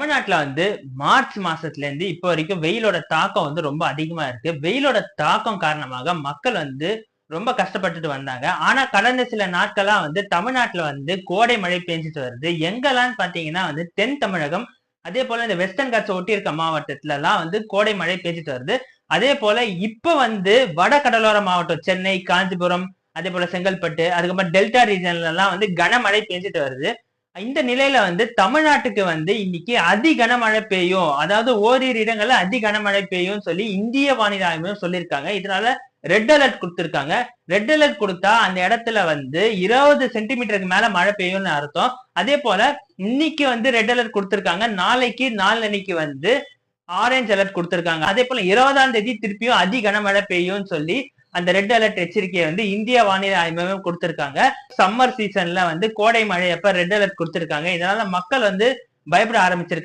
தமிழ்நாட்டுல மார்ச் மாசத்துல இருந்து இப்ப வரைக்கும் வெயிலோட தாக்கம் ரொம்ப அதிகமா இருக்கு. வெயிலோட தாக்கம் காரணமாக மக்கள் ரொம்ப கஷ்டப்பட்டுட்டு வந்தாங்க. ஆனா கடந்த சில நாட்களா தமிழ்நாட்டுல கோடை மழை பெஞ்சிட்டு வருது. எங்கெல்லாம் பாத்தீங்கன்னா தென் தமிழகம், அதே போல இந்த வெஸ்டர்ன் காட்ஸ் ஒட்டி இருக்க மாவட்டத்துல எல்லாம் கோடை மழை பெஞ்சிட்டு வருது. அதே போல இப்ப வட கடலோர மாவட்டம் சென்னை, காஞ்சிபுரம், அதே போல செங்கல்பட்டு, அதுக்கப்புறம் டெல்டா ரீஜன்ல எல்லாம் கனமழை பெஞ்சிட்டு வருது. இந்த நிலையில தமிழ்நாட்டுக்கு இன்னைக்கு அதி கனமழை பெய்யும், அதாவது ஓரிரு இடங்கள்ல அதி கனமழை பெய்யும் சொல்லி இந்திய வானிலை ஆய்வு சொல்லியிருக்காங்க. இதனால ரெட் அலர்ட் கொடுத்திருக்காங்க. ரெட் அலர்ட் கொடுத்தா அந்த இடத்துல 20 சென்டிமீட்டருக்கு மேல மழை பெய்யும்னு அர்த்தம். அதே போல இன்னைக்கு ரெட் அலர்ட் கொடுத்திருக்காங்க. நாளைக்கு நாளன்னைக்கு ஆரஞ்சு அலர்ட் கொடுத்திருக்காங்க. அதே போல 20ஆம் தேதி திருப்பியும் அதி கனமழை பெய்யும் சொல்லி அந்த ரெட் அலர்ட் எச்சரிக்கையை இந்திய வானிலை ஆய்வு மையம் கொடுத்திருக்காங்க. சம்மர் சீசன்ல கோடை மழை எப்ப ரெட் அலர்ட் கொடுத்திருக்காங்க. இதனால மக்கள் பயப்பட ஆரம்பிச்சிருக்காங்க.